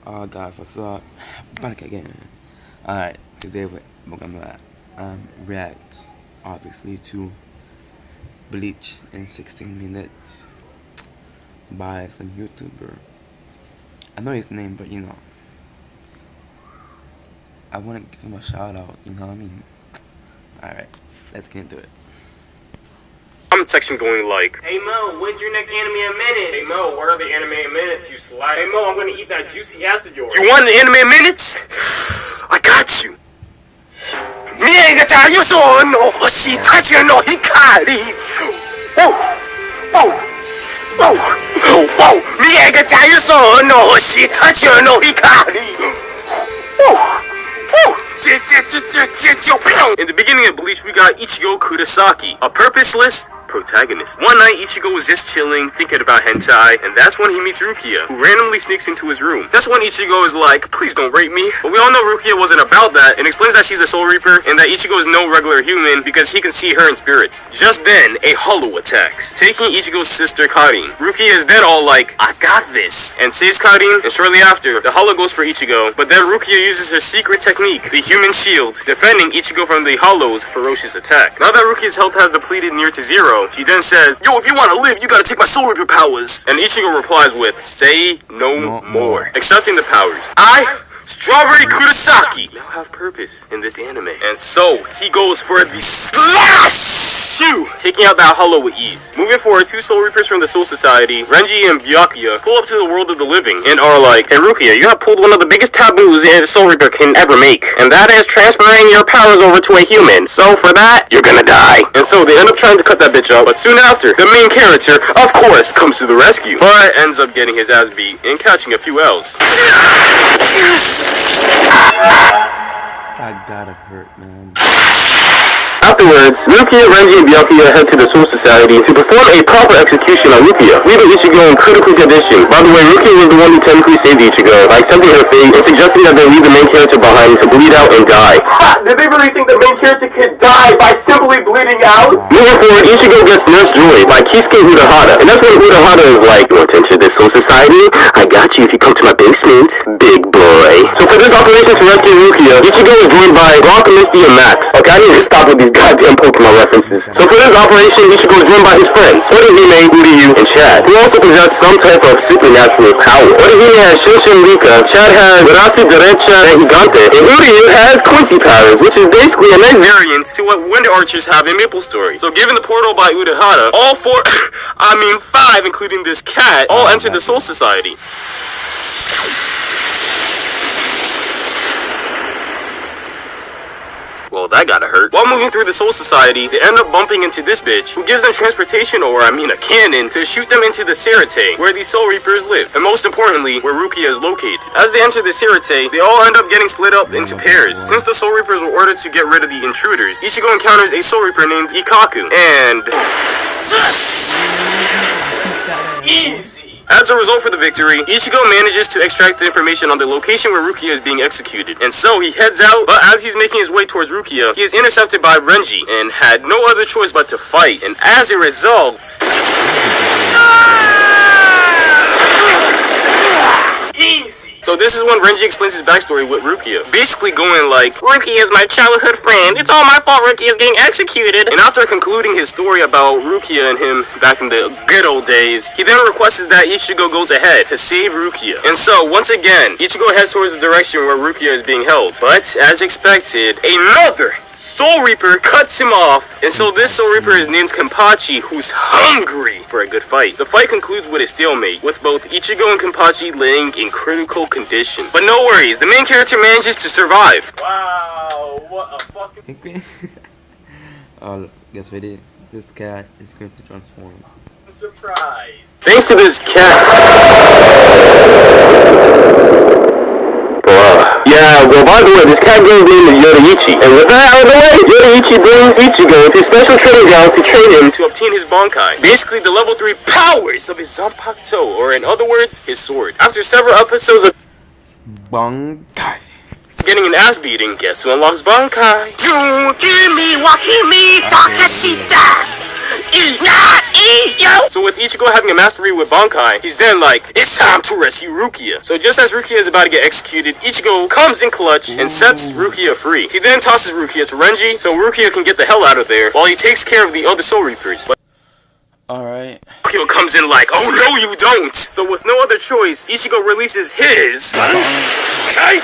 Oh guys, what's up? Back again. Alright, today we're gonna react obviously to Bleach in 16 minutes by some YouTuber. I know his name, but I wanna give him a shout out, you know what I mean? Alright, let's get into it. Comment section going like, "Hey Mo, when's your next anime a minute? Hey Mo, what are the anime a minutes, you slag? Hey Mo, I'm gonna eat that juicy ass of yours. You want an anime a minutes? I got you. No Shitachi no Hikari. Whoa, whoa, whoa, whoa. No Shitachi no Hikari. Whoa. In the beginning of Bleach, we got Ichigo Kurosaki, a purposeless protagonist. One night, Ichigo was just chilling, thinking about hentai, and that's when he meets Rukia, who randomly sneaks into his room. That's when Ichigo is like, "Please don't rape me." But we all know Rukia wasn't about that, and explains that she's a Soul Reaper, and that Ichigo is no regular human because he can see her in spirits. Just then, a hollow attacks, taking Ichigo's sister Karin. Rukia is then all like, "I got this," and saves Karin, and shortly after, the hollow goes for Ichigo, but then Rukia uses her secret technique, the human shield, defending Ichigo from the hollow's ferocious attack. Now that Rukia's health has depleted near to zero, she then says, "Yo, if you want to live, you gotta take my Soul Reaper powers." And Ichigo replies with, "Say no more." Accepting the powers. Strawberry Kurosaki, now have purpose in this anime. And so, he goes for the slash! Taking out that hollow with ease. Moving forward, two Soul Reapers from the Soul Society, Renji and Byakuya, pull up to the world of the living and are like, "Hey Rukia, you have pulled one of the biggest taboos a Soul Reaper can ever make, and that is transferring your powers over to a human. So for that, you're gonna die." And so they end up trying to cut that bitch up, but soon after, the main character, of course, comes to the rescue, but ends up getting his ass beat and catching a few L's. That gotta hurt, man. Afterwards, Rukia, Renji, and Byakuya head to the Soul Society to perform a proper execution on Rukia, leaving Ichigo in critical condition. By the way, Rukia was the one who technically saved Ichigo by accepting her fate and suggesting that they leave the main character behind to bleed out and die. Did they really think the main character could die by simply bleeding out? Moving forward, Ichigo gets Nurse Joy by Kisuke Urahara, and that's when Urahara is like, "You want to enter the Soul Society? I got you if you come to my basement, big boy." So for this operation to rescue Rukia, Ichigo is joined by Rock, Misty, and Max. Okay, I need to stop with these goddamn Pokemon references. So for this operation, Ichigo is joined by his friends, Orihime, Uryu, and Chad, who also possess some type of supernatural power. Orihime has Shinshin Rika, Chad has Rasi Derecha and Higante, and Uryu has Quincy powers, which is basically a nice variant to what Wind Archers have in Maple Story. So given the portal by Urahara, all four, five, including this cat, all enter the Soul Society. Well, that gotta hurt. While moving through the Soul Society, they end up bumping into this bitch, who gives them transportation, or a cannon, to shoot them into the Serite, where these Soul Reapers live, and most importantly, where Rukia is located. As they enter the Serite, they all end up getting split up into pairs. Since the Soul Reapers were ordered to get rid of the intruders, Ichigo encounters a Soul Reaper named Ikaku, and... Easy! As a result for the victory, Ichigo manages to extract the information on the location where Rukia is being executed, and so he heads out, but as he's making his way towards Rukia, he is intercepted by Renji, and had no other choice but to fight, and as a result... Easy! So this is when Renji explains his backstory with Rukia, basically going like, "Rukia is my childhood friend, it's all my fault Rukia is getting executed." And after concluding his story about Rukia and him back in the good old days, he then requests that Ichigo goes ahead to save Rukia. And so, once again, Ichigo heads towards the direction where Rukia is being held. But, as expected, another Soul Reaper cuts him off, and so this Soul Reaper is named Kenpachi, who's hungry for a good fight. The fight concludes with a stalemate, with both Ichigo and Kenpachi laying in critical condition. But no worries, the main character manages to survive. Wow, what a fucking... Oh, guess what it is? This cat is going to transform. Surprise! Thanks to this cat... Yeah, well, by the way, this cat girl's name is Yoruichi. And with that out of the way, Yoruichi brings Ichigo to special training grounds to train him to obtain his Bankai. Basically, the level 3 powers of his Zanpakuto, or in other words, his sword. After several episodes of Bankai getting an ass beating, guess who unlocks Bankai? Chugimi Wakimi Takashita! eat, not eat, yo! So with Ichigo having a mastery with Bankai, he's then like, it's time to rescue Rukia. So just as Rukia is about to get executed, Ichigo comes in clutch and sets Rukia free. He then tosses Rukia to Renji, so Rukia can get the hell out of there, while he takes care of the other Soul Reapers. Alright. Rukia comes in like, oh no you don't! So with no other choice, Ichigo releases his... Okay.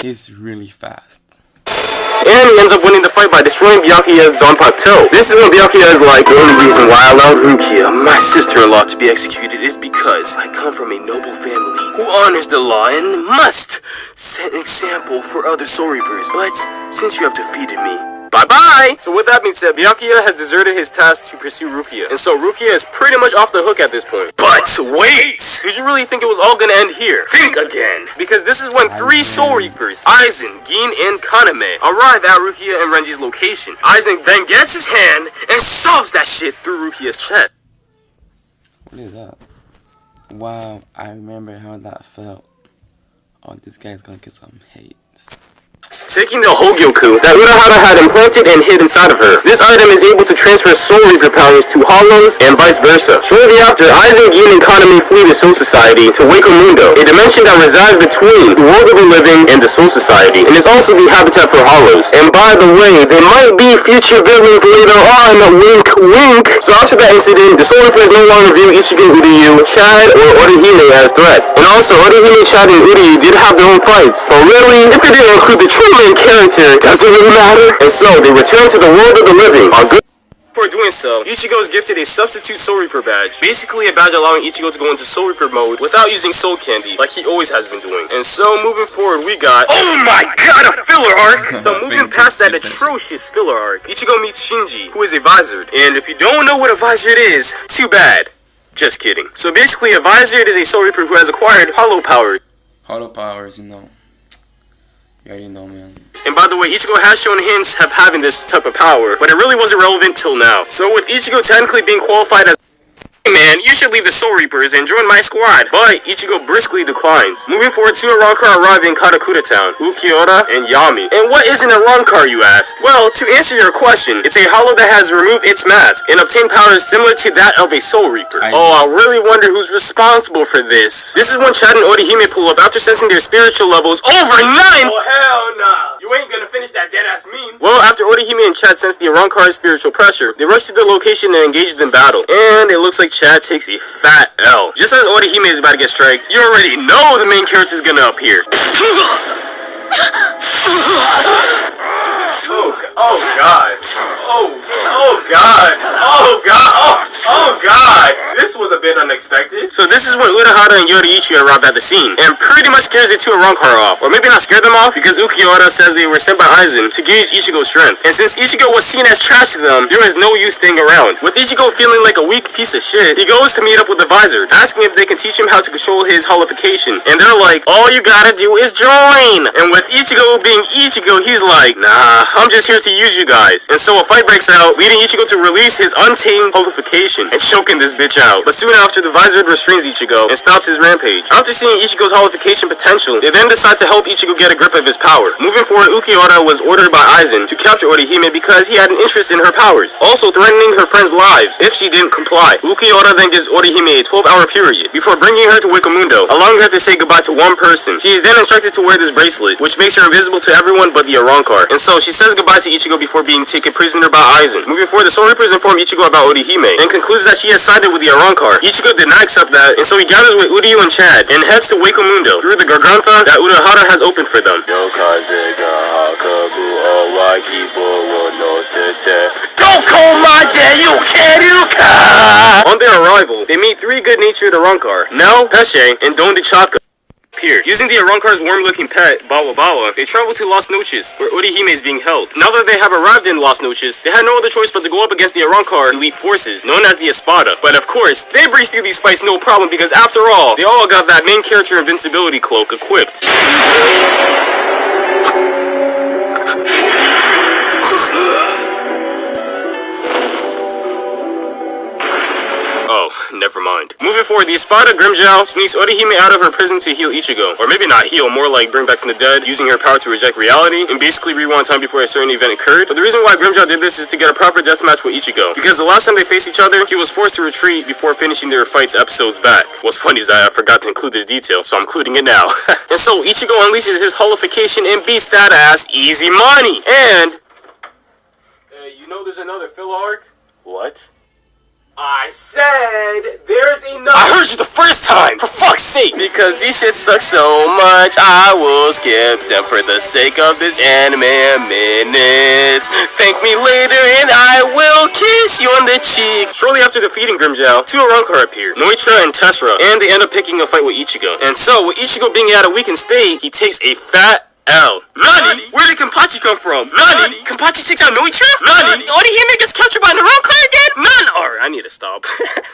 He's really fast. And he ends up winning the fight by destroying Byakuya's Zanpakuto. This is when Byakuya is like, the only reason why I allowed Rukia, my sister-in-law, to be executed is because I come from a noble family who honors the law and must set an example for other Soul Reapers. But since you have defeated me, bye-bye! So with that being said, Byakuya has deserted his task to pursue Rukia. And so Rukia is pretty much off the hook at this point. But wait! Did you really think it was all gonna end here? Think again! Because this is when three Soul Reapers, Aizen, Gin, and Kaname, arrive at Rukia and Renji's location. Aizen then gets his hand and shoves that shit through Rukia's chest. What is that? Wow, I remember how that felt. Oh, this guy's gonna get some hate. Taking the Hogyoku that Urahara had implanted and hid inside of her. This item is able to transfer Soul Reaper powers to Hollows and vice versa. Shortly after, Aizen, Gin, and Kaname flee the Soul Society to Wako Mundo, a dimension that resides between the world of the living and the Soul Society, and is also the habitat for Hollows. And by the way, there might be future villains later on, wink wink. So after that incident, the Soul Reapers no longer view Ichigo, Uryu, Chad, or Orihime as threats. And also, Orihime, Chad, and Uryu did have their own fights. But really, if they didn't include the true main character, does it really matter? And so, they return to the world of the living. For doing so, Ichigo is gifted a substitute Soul Reaper badge, basically a badge allowing Ichigo to go into Soul Reaper mode without using Soul Candy, like he always has been doing. And so, moving forward, we got... Oh my god, a filler arc! So, moving past that atrocious filler arc, Ichigo meets Shinji, who is a Vizard. And if you don't know what a Vizard is, too bad. Just kidding. So basically, a Vizard is a Soul Reaper who has acquired Hollow Power. Hollow powers, you know. You already know, man. And by the way, Ichigo has shown hints of having this type of power, but it really wasn't relevant till now. So with Ichigo technically being qualified as... Hey man, you should leave the Soul Reapers and join my squad. But Ichigo briskly declines. Moving forward, two Arrancar arrive in Karakura Town, Ukiura and Yami. And what is an Arrancar, you ask? Well, to answer your question, it's a hollow that has removed its mask and obtained powers similar to that of a Soul Reaper. I really wonder who's responsible for this. This is when Chad and Orihime pull up after sensing their spiritual levels over 9! Oh hell nah! You ain't gonna finish that dead-ass meme. Well, after Orihime and Chad sense the Arrancar's spiritual pressure, they rush to the location and engage in battle. And it looks like Chad takes a fat L. Just as Orihime is about to get striked, you already know the main character is gonna appear. Oh god. Oh god. Oh god. This was a bit unexpected. So this is when Urahara and Yoriichi arrive at the scene, and pretty much scares the two Arrancar off. Or maybe not scare them off, because Ukiura says they were sent by Aizen to gauge Ichigo's strength. And since Ichigo was seen as trash to them, there is no use staying around. With Ichigo feeling like a weak piece of shit, he goes to meet up with the Vizard, asking if they can teach him how to control his holification. And they're like, all you gotta do is join! And with Ichigo being Ichigo, he's like, nah, I'm just here to use you guys. And so a fight breaks out, leading Ichigo to release his untamed holification and choking this bitch out. But soon after, the Vizard restrains Ichigo and stops his rampage. After seeing Ichigo's holification potential, they then decide to help Ichigo get a grip of his power. Moving forward, Ukiura was ordered by Aizen to capture Orihime because he had an interest in her powers, also threatening her friends' lives if she didn't comply. Ukiura then gives Orihime a 12-hour period before bringing her to Wakamundo, allowing her to say goodbye to one person. She is then instructed to wear this bracelet, which makes her invisible to everyone but the Arrancar. And so she says goodbye to Ichigo before being taken prisoner by Aizen. Moving forward, the Soul Reapers inform Ichigo about Orihime and concludes that she has sided with the Arrancar. Ichigo did not accept that, and so he gathers with Uryu and Chad and heads to Wakamundo through the Garganta that Urahara has opened for them. Don't call my dad, you Keruka! On their arrival, they meet three good-natured Arrancar, Nel, Pesce, and Don de Chaka. Using the Arrancar's warm-looking pet, Bawa Bawa, they travel to Las Noches, where Orihime is being held. Now that they have arrived in Las Noches, they had no other choice but to go up against the Arrancar elite forces, known as the Espada. But of course, they breeze through these fights no problem because after all, they all got that main character invincibility cloak equipped. Oh. never mind. Moving forward, the Espada Grimmjow sneaks Orihime out of her prison to heal Ichigo. Or maybe not heal, more like bring back from the dead, using her power to reject reality, and basically rewind time before a certain event occurred. But the reason why Grimmjow did this is to get a proper deathmatch with Ichigo. Because the last time they faced each other, he was forced to retreat before finishing their fights episodes back. What's funny is I forgot to include this detail, so I'm including it now. And so Ichigo unleashes his holification and beats that ass easy money. And you know there's another filler arc? What? I said there's enough. I heard you the first time, for fuck's sake. Because these shit suck so much, I will skip them for the sake of this anime minutes. Thank me later and I will kiss you on the cheek. Shortly after defeating Grimmjow, two Arrancar appear, Noitra and Tessera, and they end up picking a fight with Ichigo. And so, with Ichigo being at a weakened state, he takes a fat L. Nani? Where did Kenpachi come from? Nani? Kenpachi takes out Noitra? Nani? Orihime gets captured by an Arrancar again? None! Alright, I need to stop.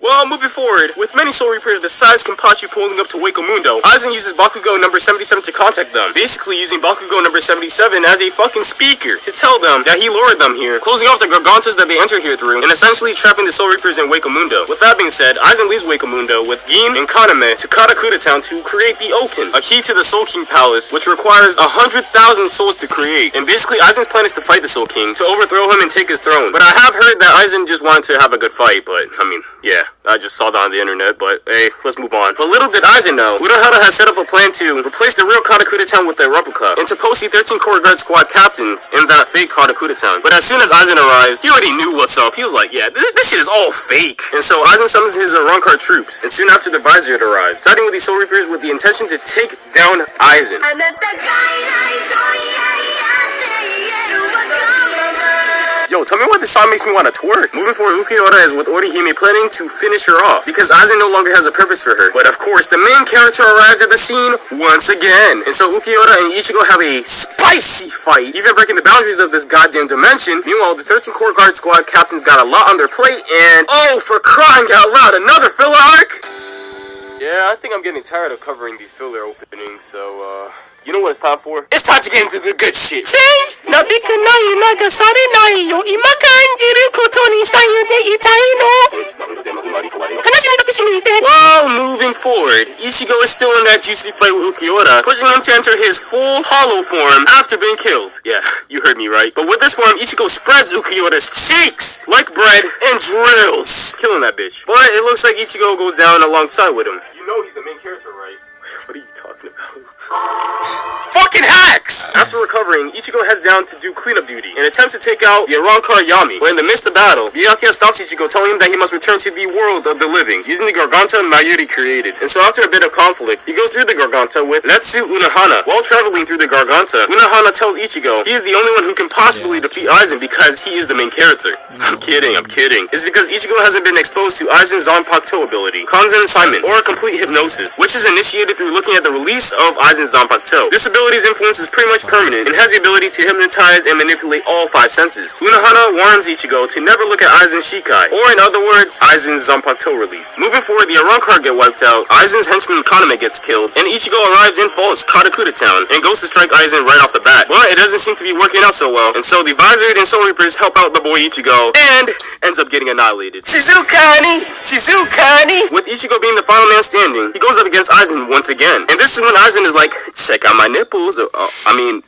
Well, moving forward, with many Soul Reapers besides Kenpachi pulling up to Wako Mundo, Aizen uses Bakugo number 77 to contact them, basically using Bakugo number 77 as a fucking speaker to tell them that he lured them here, closing off the Gargantas that they enter here through, and essentially trapping the Soul Reapers in Wako Mundo. With that being said, Aizen leaves Wako Mundo with Gin and Kaname to Karakura Town to create the Oken, a key to the Soul King Palace, which requires 100,000 souls to create. And basically, Aizen's plan is to fight the Soul King, to overthrow him and take his throne. But I have heard that Aizen just wanted to have a good fight, but, I mean, yeah, I just saw that on the internet, but hey, let's move on. But little did Aizen know, Urahara has set up a plan to replace the real Karakura Town with a replica, and to post the 13 Core Guard Squad captains in that fake Karakura Town. But as soon as Aizen arrives, he already knew what's up. He was like, yeah, this shit is all fake. And so Aizen summons his Arrancar troops, and soon after the Vizier arrives, siding with the Soul Reapers with the intention to take down Aizen. Yo, tell me why this song makes me want to twerk. Moving forward, Ukiura is with Orihime planning to finish her off, because Aizen no longer has a purpose for her. But of course, the main character arrives at the scene once again. And so Ukiura and Ichigo have a spicy fight, even breaking the boundaries of this goddamn dimension. Meanwhile, the 13 Core Guard Squad captains got a lot on their plate, and oh, for crying out loud, another filler arc! Yeah, I think I'm getting tired of covering these filler openings, so, you know what it's time for? It's time to get into the good shit. Change! Well, moving forward, Ichigo is still in that juicy fight with Ukiura, pushing him to enter his full hollow form after being killed. Yeah, you heard me right. But with this form, Ichigo spreads Ukiura's cheeks like bread and drills, killing that bitch. But it looks like Ichigo goes down alongside with him. You know he's the main character, right? What are you talking about? Fucking hacks! After recovering, Ichigo heads down to do cleanup duty and attempts to take out the Arrancar Yami. But in the midst of battle, Byakuya stops Ichigo, telling him that he must return to the world of the living, using the Garganta Mayuri created. And so after a bit of conflict, he goes through the Garganta with Netsu Unohana. While traveling through the Garganta, Unohana tells Ichigo he is the only one who can possibly defeat Aizen because he is the main character. I'm kidding. It's because Ichigo hasn't been exposed to Aizen's Zanpakuto ability, Kanzen Simon, or complete hypnosis, which is initiated through looking at the release of Aizen's Zanpakuto. This ability's influence is pretty much permanent and has the ability to hypnotize and manipulate all 5 senses. Unohana warns Ichigo to never look at Aizen's Shikai, or in other words, Aizen's Zanpakuto release. Moving forward, the Arrancar get wiped out, Aizen's henchman Kaname gets killed, and Ichigo arrives in false Karakura Town and goes to strike Aizen right off the bat. But it doesn't seem to be working out so well, and so the Vizier and Soul Reapers help out the boy Ichigo, and ends up getting annihilated. Shizukani! With Ichigo being the final man standing, he goes up against Aizen once again. And this is when Aizen is like, check out my nipples,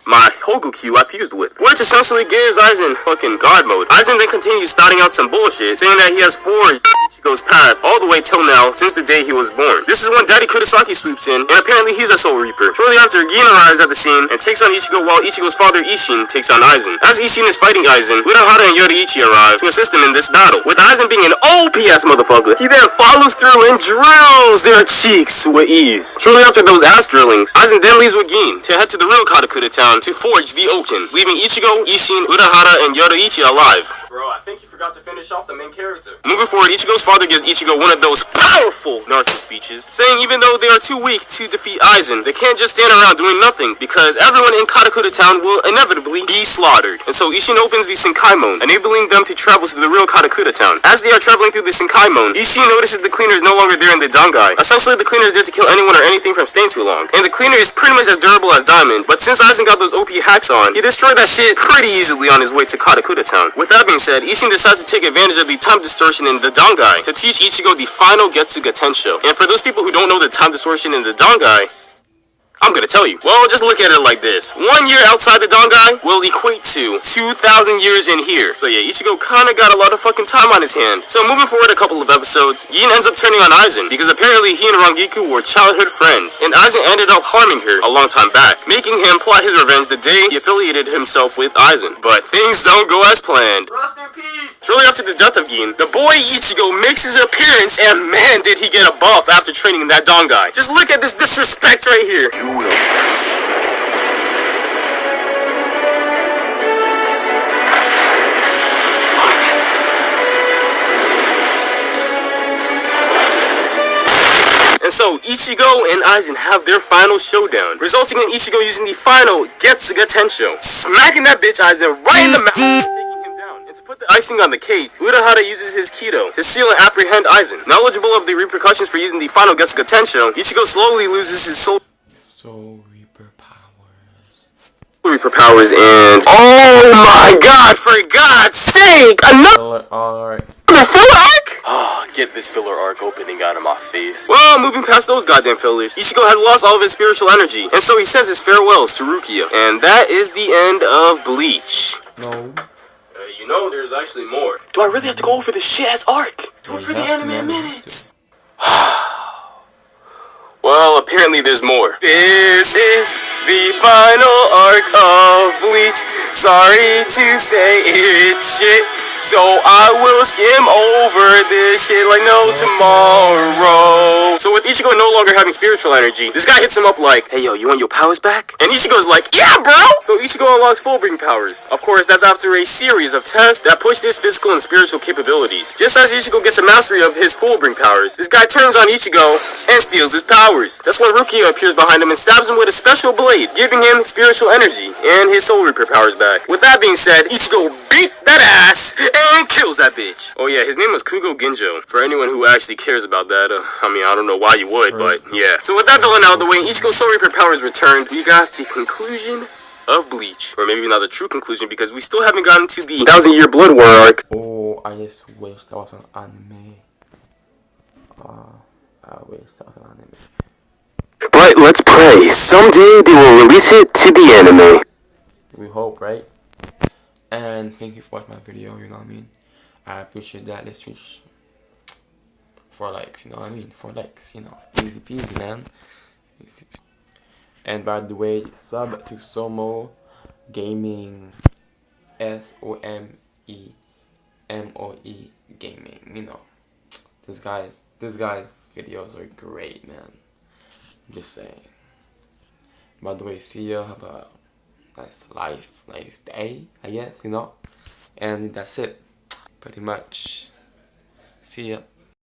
my Hogoku I fused with. Which essentially gives Aizen fucking God mode. Aizen then continues spouting out some bullshit, saying that he has forged Ichigo's path all the way till now, since the day he was born. This is when Daddy Kurosaki swoops in, and apparently he's a Soul Reaper. Shortly after, Gin arrives at the scene and takes on Ichigo while Ichigo's father Ishin takes on Aizen. As Ishin is fighting Aizen, Urahara and Yoriichi arrive to assist him in this battle. With Aizen being an OP-ass motherfucker, he then follows through and drills their cheeks with ease. Shortly after those ass drillings, Aizen then leaves with Gin to head to the real Karakura Town to forge the Oken, leaving Ichigo, Ishin, Urahara, and Yoriichi alive. Bro, I think you forgot to finish off the main character. Moving forward, Ichigo's father gives Ichigo one of those powerful Naruto speeches, saying even though they are too weak to defeat Aizen, they can't just stand around doing nothing, because everyone in Karakura Town will inevitably be slaughtered. And so Ishin opens the Senkaimon, enabling them to travel to the real Karakura Town. As they are traveling through the Senkaimon, Ishin notices the cleaner is no longer there in the Dangai. Essentially, the cleaner is there to kill anyone or anything from staying too long. And the cleaner is pretty much as durable as Diamond, but since Aizen got those OP hacks on, he destroyed that shit pretty easily on his way to Karakura Town. With that being said, Ishin decides to take advantage of the time distortion in the Dangai to teach Ichigo the final Getsuga Tensho. And for those people who don't know the time distortion in the Dangai, I'm gonna tell you. Well, just look at it like this. 1 year outside the Dangai will equate to 2,000 years in here. So yeah, Ichigo kinda got a lot of fucking time on his hand. So moving forward a couple of episodes, Yin ends up turning on Aizen because apparently he and Rangiku were childhood friends, and Aizen ended up harming her a long time back, making him plot his revenge the day he affiliated himself with Aizen. But things don't go as planned. Rest in peace! Shortly after the death of Gin, the boy Ichigo makes his appearance, and man did he get a buff after training in that Dangai. Just look at this disrespect right here. You will. And so, Ichigo and Aizen have their final showdown, resulting in Ichigo using the final Getsuga Tensho, smacking that bitch Aizen right in the mouth and taking him down. And to put the icing on the cake, Urahara uses his Kido to seal and apprehend Aizen. Knowledgeable of the repercussions for using the final Getsuga Tensho, Ichigo slowly loses his soul Reaper powers and oh my god, for God's sake, another filler arc? Oh, get this filler arc opening out of my face. Well, moving past those goddamn fillers, Ichigo had lost all of his spiritual energy, and so he says his farewells to Rukia. And that is the end of Bleach. No. You know there's actually more. Do I really have to go over this shit-ass arc? Do it for the anime minutes. Well, apparently there's more. This is the final arc of Bleach. Sorry to say it's shit, so I will skim over this shit like no tomorrow. So with Ichigo no longer having spiritual energy, this guy hits him up like, hey yo, you want your powers back? And Ichigo's like, yeah bro! So Ichigo unlocks Fullbring powers. Of course, that's after a series of tests that pushed his physical and spiritual capabilities. Just as Ichigo gets a mastery of his Fullbring powers, this guy turns on Ichigo and steals his powers. That's when Rukia appears behind him and stabs him with a special blade, giving him spiritual energy and his Soul Reaper powers back. With that being said, Ichigo beats that ass and kills that bitch. Oh yeah, his name was Kugo Ginjo. For anyone who actually cares about that, I mean, I don't know why you would, but yeah. So with that villain out of the way, Ichigo's Soul Reaper powers returned, we got the conclusion of Bleach. Or maybe not the true conclusion, because we still haven't gotten to the 1,000-year Blood War arc. Oh, I just wish that was an anime. I wish that was an anime. But let's pray. Someday they will release it to the anime. We hope, right? And thank you for watching my video, you know what I mean? I appreciate that. Let's reach 4 likes, you know what I mean? 4 likes, you know. Easy peasy, man. Easy peasy. And by the way, sub to Somo Gaming. SOMEMOE Gaming, you know. This guy's videos are great, man. I'm just saying. By the way, see ya. Have a nice life, nice day, I guess, you know. And that's it. Pretty much. See ya.